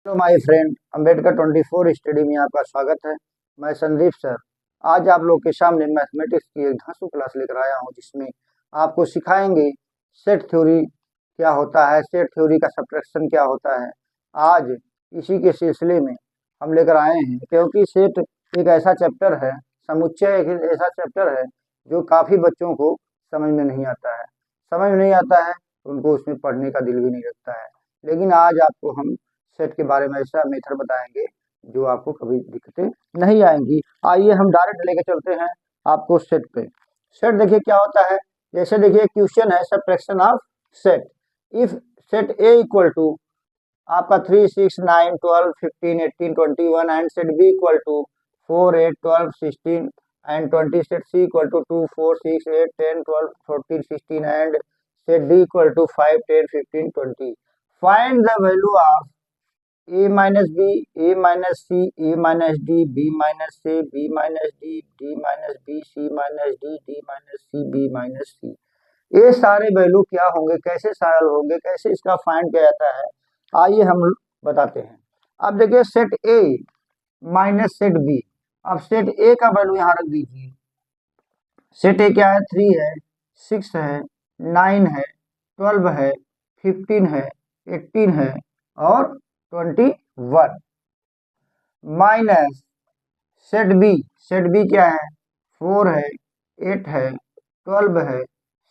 Hello my friend, Ambedkar 24 study में आपका स्वागत है। मैं संदीप सर आज आप लोग के सामने मैथमेटिक्स की एक धांसू क्लास लेकर आया हूं, जिसमें आपको सिखाएंगे सेट थ्योरी क्या होता है, सेट थ्योरी का सब्ट्रैक्शन क्या होता है। आज इसी के सिलसिले में हम लेकर आए हैं, क्योंकि सेट एक ऐसा चैप्टर है, समुच्चय एक ऐसा चैप्टर है जो काफ़ी बच्चों को समझ में नहीं आता है। समझ में नहीं आता है तो उनको उसमें पढ़ने का दिल भी नहीं लगता है। लेकिन आज आपको हम सेट के बारे में ऐसा मेथड बताएंगे जो आपको कभी दिक्कतें नहीं आएंगी। आइए हम डायरेक्ट लेके चलते हैं आपको सेट पे। सेट देखिए क्या होता है। जैसे देखिए क्वेश्चन है subtraction of set. If set A equal to आपका 3, 6, 9, 12, 15, 18, 21 and set B equal to 4, 8, 12, 16 and 20, set C equal to 2, 4, 6, 8, 10, 12, 14, 16 and set D equal to 5, 10, 15, 20। Find the value of a minus b, a minus c, a minus d, b minus c, b minus d, d minus b, c minus d, d minus c, b minus c। ये सारे value क्या होंगे, कैसे solve होंगे, कैसे इसका find किया जाता है, आइए हम बताते हैं। अब देखिए set A minus set B. अब सेट ए का वैल्यू यहाँ रख दीजिए। सेट ए क्या है, 3 है, 6 है, 9 है, 12 है, 15 है, 18 है और 21 minus set B. Set B क्या है, 4 है, 8 है, 12 है,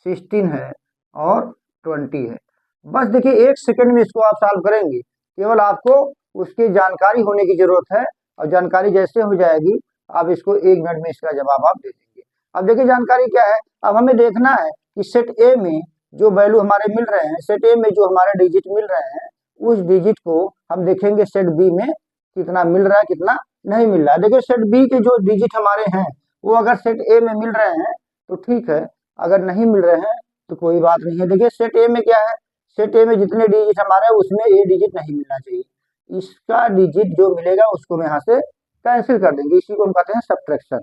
16 है और 20 है। बस देखिए 1 सेकंड में इसको आप सॉल्व करेंगे। केवल आपको उसकी जानकारी होने की जरूरत है, और जानकारी जैसे हो जाएगी आप इसको 1 मिनट में इसका जवाब आप दे देंगे। अब देखिए जानकारी क्या है। अब हमें देखना है कि सेट ए में जो वैल्यू हमारे मिल रहे हैं, सेट ए में जो हमारे डिजिट मिल रहे हैं, उस डिजिट को हम देखेंगे सेट बी में कितना मिल रहा है, कितना नहीं मिल रहा है। देखिए सेट बी के जो डिजिट हमारे हैं वो अगर सेट ए में मिल रहे हैं तो ठीक है, अगर नहीं मिल रहे हैं तो कोई बात नहीं है। देखिए सेट ए में क्या है, सेट ए में जितने डिजिट हमारे हैं उसमें ए डिजिट नहीं मिलना चाहिए। इसका डिजिट जो मिलेगा उसको हम यहाँ से कैंसिल कर देंगे, इसी को हम कहते हैं सब्ट्रैक्शन।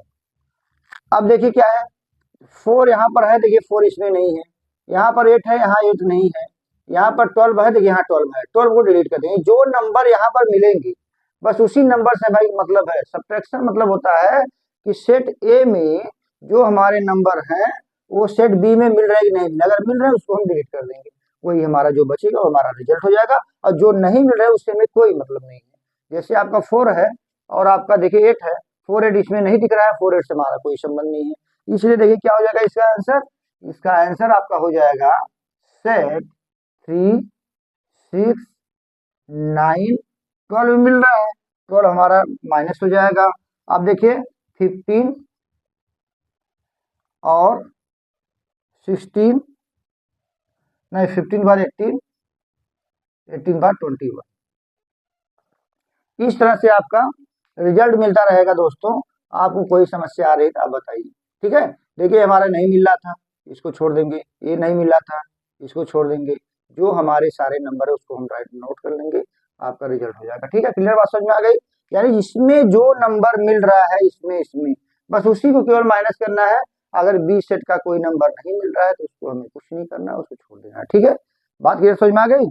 अब देखिए क्या है, 4 यहाँ पर है, देखिए 4 इसमें नहीं है। यहाँ पर 8 है, यहाँ 8 नहीं है। यहाँ पर 12 है, देखिए यहाँ 12 है। 12 को डिलीट कर देंगे। जो नंबर यहाँ पर मिलेंगे बस उसी नंबर से भाई मतलब है। सब्ट्रैक्शन मतलब होता है कि सेट ए में जो हमारे नंबर हैं वो सेट बी में मिल रहे हैं कि नहीं, अगर मिल रहे हैं उसको हम डिलीट कर देंगे। वही हमारा जो बचेगा वो हमारा रिजल्ट हो जाएगा, और जो नहीं मिल रहा है उससे हमें कोई मतलब नहीं है। जैसे आपका 4 है और आपका देखिए 8 है, 4, 8 इसमें नहीं दिख रहा है, 4, 8 से हमारा कोई संबंध नहीं है। इसलिए देखिए क्या हो जाएगा इसका आंसर। इसका आंसर आपका हो जाएगा सेट 3, 6, 9, 12 मिल रहा है, 12 हमारा माइनस हो जाएगा। अब देखिए 15 और 16, नहीं 15 बार 18, 18 बार 21। इस तरह से आपका रिजल्ट मिलता रहेगा दोस्तों। आपको कोई समस्या आ रही है तो आप बताइए। ठीक है, देखिए हमारा नहीं मिल रहा था, इसको छोड़ देंगे। ये नहीं मिल रहा था, इसको छोड़ देंगे। जो हमारे सारे नंबर है उसको हम राइट नोट कर लेंगे, आपका रिजल्ट हो जाएगा। ठीक है, क्लियर बात समझ में आ गई। यानी इसमें जो नंबर मिल रहा है इसमें इसमें बस उसी को केवल माइनस करना है। अगर बी सेट का कोई नंबर नहीं मिल रहा है तो उसको हमें कुछ नहीं करना है, उसको छोड़ देना है। ठीक है, बात क्लियर समझ में आ गई।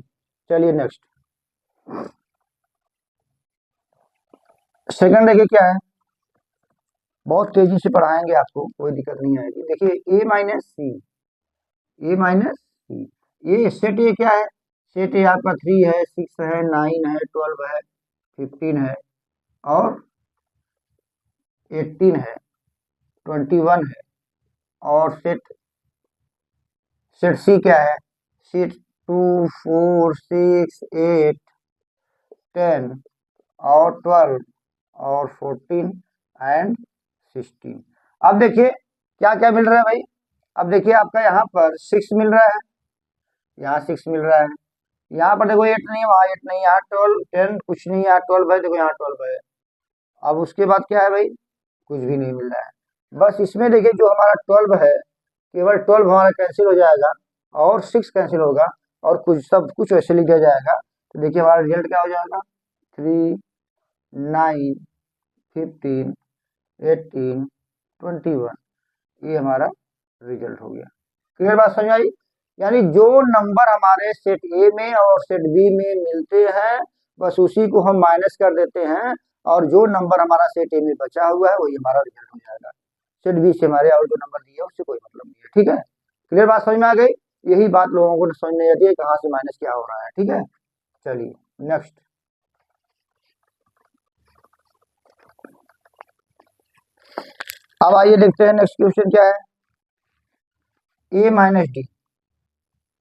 चलिए नेक्स्ट सेकंड देखिए क्या है। बहुत तेजी से पढ़ाएंगे आपको, कोई दिक्कत नहीं आएगी। देखिए ए माइनस सी, ए माइनस सी, ये सेट ए क्या है, सेट ए आपका 3 है, 6 है, 9 है, 12 है, 15 है और 18 है, 21 है। और सेट सेट सी क्या है, सेट 2, 4, 6, 8, 10 और 12 और 14 एंड 16। अब देखिए क्या क्या मिल रहा है भाई। अब देखिए आपका यहाँ पर 6 मिल रहा है, यहाँ 6 मिल रहा है। यहाँ पर देखो 8 नहीं है, वहाँ 8 नहीं है, यहाँ 12, 10 कुछ नहीं है, यहाँ 12 है, देखो यहाँ 12 है। अब उसके बाद क्या है भाई, कुछ भी नहीं मिल रहा है। बस इसमें देखिए जो हमारा 12 है, केवल 12 हमारा कैंसिल हो जाएगा और 6 कैंसिल होगा और कुछ सब कुछ वैसे लिख दिया जाएगा। तो देखिए हमारा रिजल्ट क्या हो जाएगा, 3, 9, 15, 18, 21। ये हमारा रिजल्ट हो गया। क्लियर बात समझ आई। यानी जो नंबर हमारे सेट ए में और सेट बी में मिलते हैं बस उसी को हम माइनस कर देते हैं और जो नंबर हमारा सेट ए में बचा हुआ है वही हमारा रिजल्ट हो जाएगा। सेट बी से हमारे और जो नंबर दिए उससे कोई मतलब नहीं है। ठीक है, क्लियर बात समझ में आ गई? यही बात लोगों को समझ नहीं आती है कहाँ से माइनस क्या हो रहा है। ठीक है, चलिए नेक्स्ट। अब आइए देखते हैं नेक्स्ट क्वेश्चन क्या है। ए माइनस डी,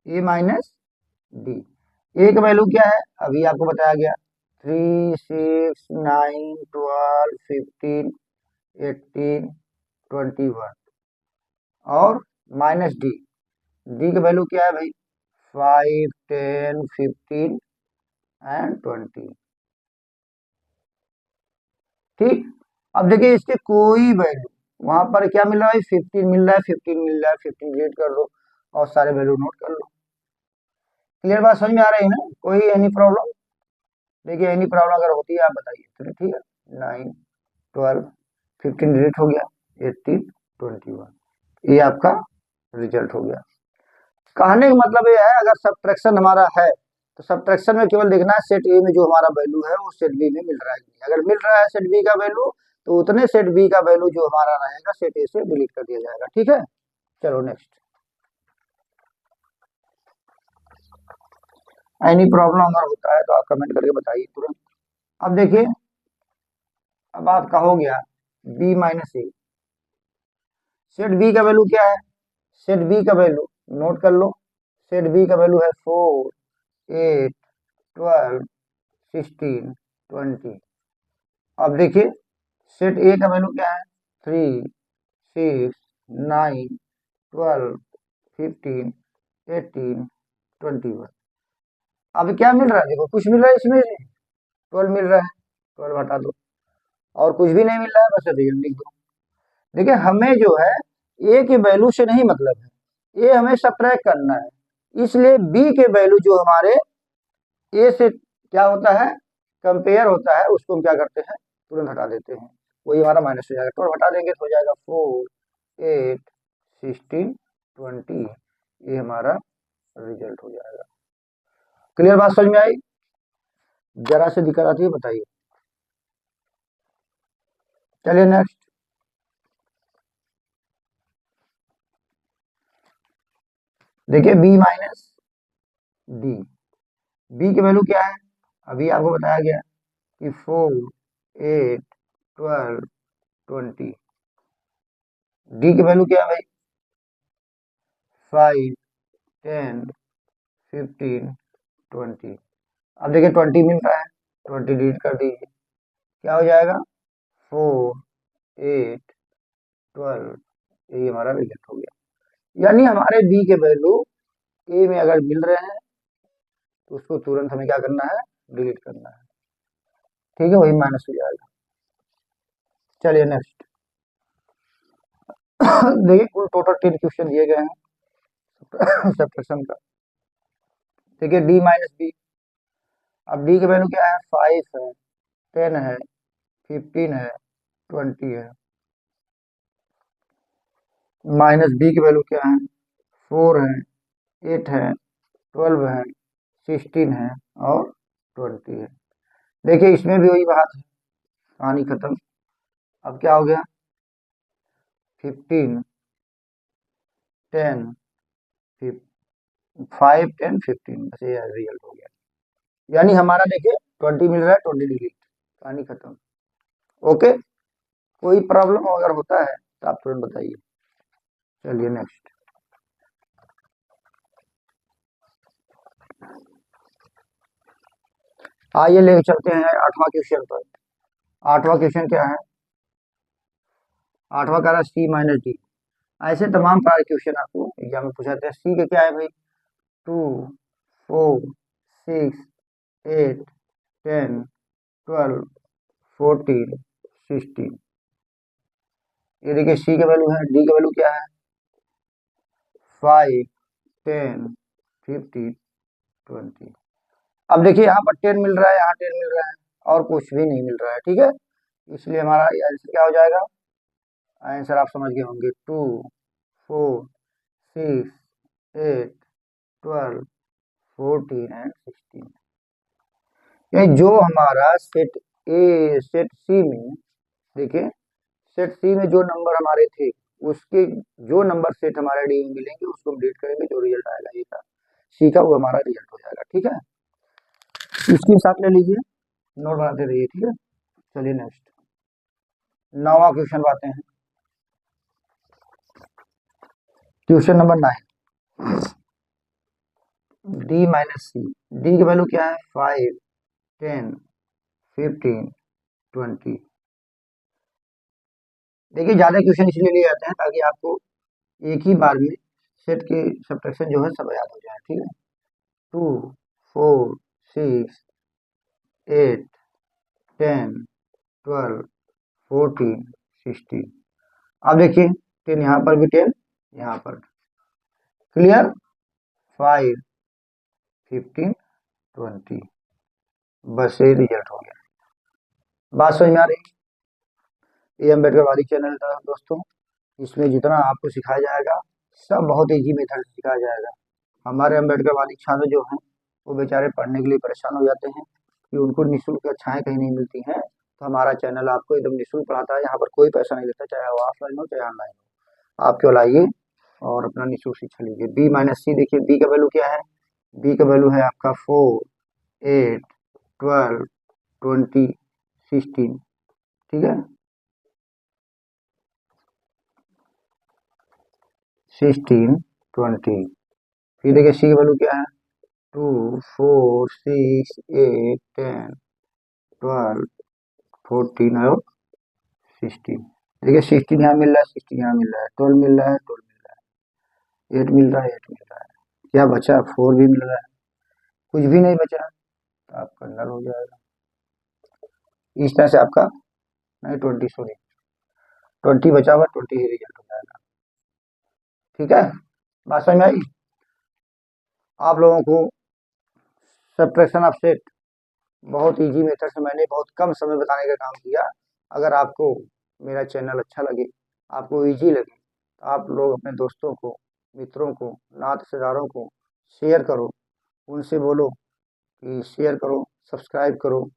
ए माइनस डी, ए का वैल्यू क्या है अभी आपको बताया गया, 3, 6, 9, 12, 15, 18, 21 और माइनस डी, डी का वैल्यू क्या है भाई, 5, 10, 15 एंड 20। ठीक, अब देखिए इसके कोई वैल्यू वहां पर क्या मिल रहा है, 15 मिल रहा है, 15 मिल रहा है, 15 डिलीट कर दो और सारे वैल्यू नोट कर लो। क्लियर बात समझ में आ रही है ना? कोई एनी प्रॉब्लम? देखिए एनी प्रॉब्लम अगर होती है आप बताइए। चलिए ठीक है, 9, 12, 15 डिलीट हो गया, 18, 21, ये आपका रिजल्ट हो गया। कहने का मतलब ये है अगर सब्ट्रैक्शन हमारा है तो सब्ट्रैक्शन में केवल देखना है सेट ए में जो हमारा वैल्यू है वो सेट बी में मिल रहा है कि नहीं। अगर मिल रहा है सेट बी का वैल्यू तो उतने सेट बी का वैल्यू जो हमारा रहेगा सेट ए से डिलीट कर दिया जाएगा। ठीक है, चलो नेक्स्ट। एनी प्रॉब्लम अगर होता है तो आप कमेंट करके बताइए तुरंत। अब देखिए, अब आपका हो गया बी माइनस ए, सेट बी का वैल्यू क्या है, सेट बी का वैल्यू नोट कर लो, सेट बी का वैल्यू है 4, 8, 12, 16, 20। अब देखिए सेट ए का वैल्यू क्या है, 3, 6, 9, 12, 15, 18, 21। अब क्या मिल रहा है, देखो कुछ मिल रहा है इसमें, 12 मिल रहा है, 12 हटा दो और कुछ भी नहीं मिल रहा है, बस रिजल्ट लिख दो। देखिए हमें जो है ए के वैल्यू से नहीं मतलब है, ए हमें सब्ट्रैक्ट करना है, इसलिए बी के वैल्यू जो हमारे ए से क्या होता है, कंपेयर होता है, उसको हम क्या करते हैं तुरंत हटा देते हैं, वही हमारा माइनस हो जाएगा। तो हटा देंगे तो हो जाएगा 4, 8, 16, 20, ये हमारा रिजल्ट हो जाएगा। क्लियर बात समझ में आई? जरा से दिक्कत आती है बताइए। चलिए नेक्स्ट। देखिए बी माइनस डी, बी की वैल्यू क्या है अभी आपको बताया गया कि 4, 8, 12, 20, डी की वैल्यू क्या है भाई, 5, 10, 15, 20। अब देखिए 20 मिल रहा है, 20 डिलीट कर दीजिए, क्या हो जाएगा, 4, 8, 12, ये हमारा रिजल्ट हो गया। यानी हमारे बी के वैल्यू ए में अगर मिल रहे हैं तो उसको तुरंत हमें क्या करना है, डिलीट करना है। ठीक है, वही माइनस हो जाएगा। चलिए नेक्स्ट। देखिए कुल टोटल 10 क्वेश्चन दिए गए हैं सब्ट्रैक्शन का। देखिए डी माइनस बी, अब डी की वैल्यू क्या है, 5 है, 10 है, 15 है, 20 है, माइनस बी की वैल्यू क्या है, 4 है, 8 है, 12 है, 16 है और 20 है। देखिए इसमें भी वही बात है, कहानी खत्म। अब क्या हो गया, 15, 10, 5, 10, 15, बस ये रिजल्ट हो गया। यानी हमारा देखिए 20 मिल रहा है, 20 डिलीट, कहानी खत्म। ओके, कोई प्रॉब्लम अगर होता है तो आप तुरंत बताइए। चलिए नेक्स्ट। आइए लेके चलते हैं 8वां क्वेश्चन पर। 8वां क्वेश्चन क्या है, 8वां कह रहा है सी माइनस डी। ऐसे तमाम सारे क्वेश्चन आपको एग्जाम में पूछा जाता है। सी के क्या है भाई, 2, 4, 6, 8, 10, 12, 14, 16। ये देखिए सी का वैल्यू है, डी का वैल्यू क्या है, 5, 10, 15, 20। अब देखिए यहाँ पर 10 मिल रहा है, यहाँ 10 मिल रहा है और कुछ भी नहीं मिल रहा है। ठीक है, इसलिए हमारा आंसर क्या हो जाएगा, आंसर आप समझ गए होंगे, 2, 4, 6, 8, 12, 14 एंड 16। यानी जो हमारा सेट ए सेट सी में, देखिए सेट सी में जो नंबर हमारे थे, उसके जो नंबर सेट हमारे डी में मिलेंगे उसको हम डिलीट करेंगे, जो रिजल्ट आएगा ए का सी का वो हमारा रिजल्ट हो जाएगा। ठीक है, इसके साथ ले लीजिए, नोट बनाते रहिए। ठीक है, चलिए नेक्स्ट 9वां क्वेश्चन आते हैं। क्वेश्चन नंबर 9, डी माइनस सी। डी की वैल्यू क्या है? 5, 10, 15, 20। देखिए ज्यादा क्वेश्चन इसलिए लिए जाते हैं ताकि आपको एक ही बार में सेट के सब्ट्रैक्शन जो है सब याद हो जाए। ठीक है, 2, 4, 6, 8, 10, 12, 14, 16। अब देखिए 10 यहाँ पर भी 10 यहाँ पर, क्लियर? 5, 15, 20, बस ये रिजल्ट हो गया। बात समझ में आ रही? ये अम्बेडकर वादी चैनल था दोस्तों, इसमें जितना आपको सिखाया जाएगा सब बहुत इजी मेथड से सिखाया जाएगा। हमारे अम्बेडकर वादी छात्र जो हैं वो बेचारे पढ़ने के लिए परेशान हो जाते हैं कि उनको निःशुल्क कक्षाएं कहीं नहीं मिलती हैं, तो हमारा चैनल आपको एकदम निःशुल्क पढ़ाता है। यहाँ पर कोई पैसा नहीं लेता, चाहे वो ऑफलाइन हो चाहे ऑनलाइन हो। आप केवल आइए और अपना निःशुल्क शिक्षा लीजिए। बी माइनस सी, देखिए बी का वैल्यू क्या है? बी का वैल्यू है आपका 4, 8, 12, 20, 16। ठीक है, 16, 20। फिर देखिए सी का वैल्यू क्या है? 2, 4, 6, 8, 10, 12, 14 और 16। देखिए 16 यहाँ मिल रहा है, 16 यहाँ मिल रहा है, 12 मिल रहा है, 12 मिल रहा है, 8 मिल रहा है, 8 मिल रहा है। क्या बचा? 4 भी मिल रहा है, कुछ भी नहीं बचा तो आपका नल हो जाएगा। इस तरह से आपका नहीं 20, सॉरी 20 बचा हुआ, 20 ही रिजल्ट हो जाएगा। ठीक है, बात समझ में आई? आप लोगों को सब्ट्रैक्शन ऑफ सेट बहुत इजी मेथड से मैंने बहुत कम समय बताने का काम किया। अगर आपको मेरा चैनल अच्छा लगे, आपको इजी लगे, तो आप लोग अपने दोस्तों को, मित्रों को, नात रिश्तेदारों को शेयर करो, उनसे बोलो कि शेयर करो, सब्सक्राइब करो।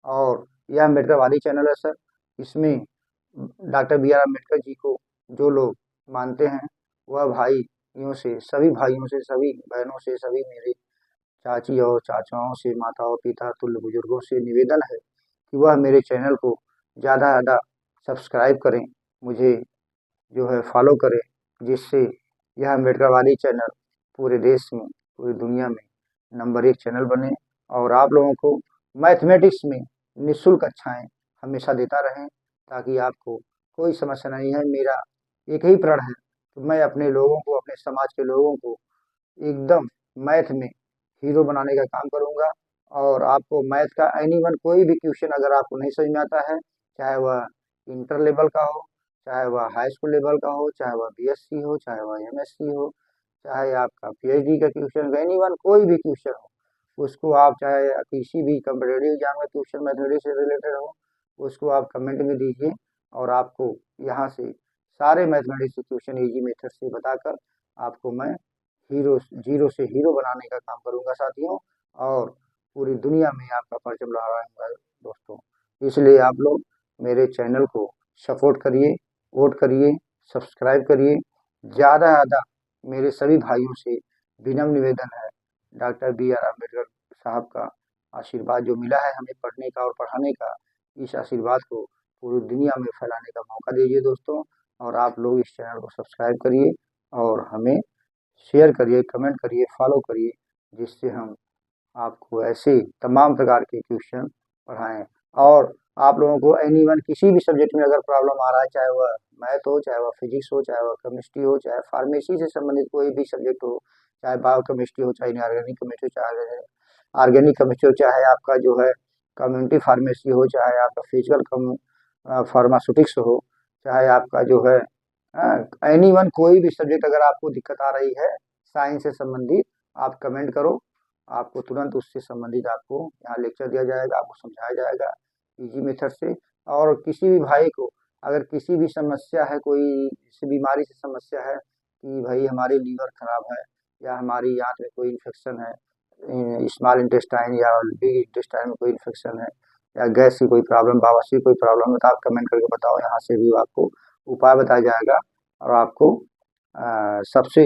और यह अम्बेडकर वादी चैनल है सर, इसमें doctor B are Ambedkar ji को जो लोग मानते हैं वह भाइयों से, सभी भाइयों से, सभी बहनों से, सभी मेरे चाची और चाचाओं से, माताओं पिता तुल्य बुजुर्गों से निवेदन है कि वह मेरे चैनल को ज़्यादा ज़्यादा सब्सक्राइब करें, मुझे जो है फॉलो करें, जिससे यह अम्बेडकरवादी चैनल पूरे देश में, पूरी दुनिया में नंबर 1 चैनल बने और आप लोगों को मैथमेटिक्स में निःशुल्क कक्षाएं हमेशा देता रहें, ताकि आपको कोई समस्या नहीं है। मेरा एक ही प्रण है कि मैं अपने लोगों को, अपने समाज के लोगों को एकदम मैथ में हीरो बनाने का काम करूंगा। और आपको मैथ का एनी वन कोई भी क्वेश्चन अगर आपको नहीं समझ में आता है, चाहे वह इंटर लेवल का हो, चाहे वह हाई स्कूल लेवल का हो, चाहे वह बीएससी हो, चाहे वह एमएससी हो, चाहे आपका पीएचडी का क्वेश्चन, एनी वन कोई भी क्वेश्चन हो, उसको आप चाहे किसी भी कम्पिटेटिव एग्जाम का क्वेश्चन मैथमेटिक्स से रिलेटेड हो, उसको आप कमेंट में दीजिए और आपको यहाँ से सारे मैथमेटिक्स के क्वेश्चन इजी मेथड से बताकर आपको मैं हीरो, जीरो से हीरो बनाने का काम करूंगा साथियों, और पूरी दुनिया में आपका परचम लहराऊंगा दोस्तों। इसलिए आप लोग मेरे चैनल को सपोर्ट करिए, वोट करिए, सब्सक्राइब करिए। ज़्यादा से ज़्यादा मेरे सभी भाइयों से विनम्र निवेदन है, डॉक्टर बी आर अम्बेडकर साहब का आशीर्वाद जो मिला है हमें पढ़ने का और पढ़ाने का, इस आशीर्वाद को पूरी दुनिया में फैलाने का मौका दीजिए दोस्तों। और आप लोग इस चैनल को सब्सक्राइब करिए और हमें शेयर करिए, कमेंट करिए, फॉलो करिए, जिससे हम आपको ऐसे तमाम प्रकार के क्वेश्चन पढ़ाएं। और आप लोगों को एनी वन किसी भी सब्जेक्ट में अगर प्रॉब्लम आ रहा है, चाहे वह मैथ हो, चाहे वह फिजिक्स हो, चाहे वह केमिस्ट्री हो, चाहे फार्मेसी से संबंधित कोई भी सब्जेक्ट हो, चाहे बायो केमिस्ट्री हो, चाहे इनऑर्गेनिक केमिस्ट्री, चाहे ऑर्गेनिक केमिस्ट्री हो, चाहे आपका जो है कम्युनिटी फार्मेसी हो, चाहे आपका फिजिकल कम फार्मास्यूटिक्स हो, चाहे आपका जो है एनी वन कोई भी सब्जेक्ट अगर आपको दिक्कत आ रही है साइंस से संबंधित, आप कमेंट करो, आपको तुरंत उससे संबंधित आपको यहाँ लेक्चर दिया जाएगा, आपको समझाया जाएगा इजी मेथड से। और किसी भी भाई को अगर किसी भी समस्या है, कोई जैसे बीमारी से समस्या है कि भाई हमारी लीवर खराब है या हमारी आंत में कोई इन्फेक्शन है, स्मॉल इंटेस्टाइन या बिग इंटेस्टाइन में कोई इन्फेक्शन है या गैस की कोई प्रॉब्लम, बवासीर की कोई प्रॉब्लम है तो आप कमेंट करके बताओ, यहाँ से भी आपको उपाय बताया जाएगा और आपको सबसे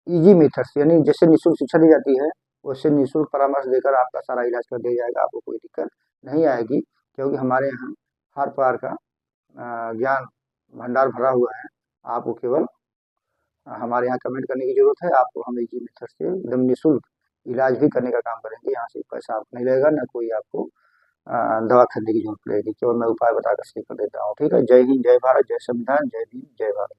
ईजी मेथड से, यानी जैसे निःशुल्क शिक्षा दी जाती है वैसे निःशुल्क परामर्श देकर आपका सारा इलाज कर दिया जाएगा। आपको कोई दिक्कत नहीं आएगी, क्योंकि हमारे यहाँ हर प्रकार का ज्ञान भंडार भरा हुआ है। आपको केवल हमारे यहाँ कमेंट करने की ज़रूरत है। आपको हम इजी मेथड से एकदम निःशुल्क इलाज भी करने का काम करेंगे। यहाँ से पैसा आपको नहीं लगेगा, ना कोई आपको दवा खरीदने की जरूरत पड़ेगी, केवल मैं उपाय बताकर सही कर देता हूँ। ठीक है, जय हिंद, जय भारत, जय संविधान, जय भीम, जय भारत।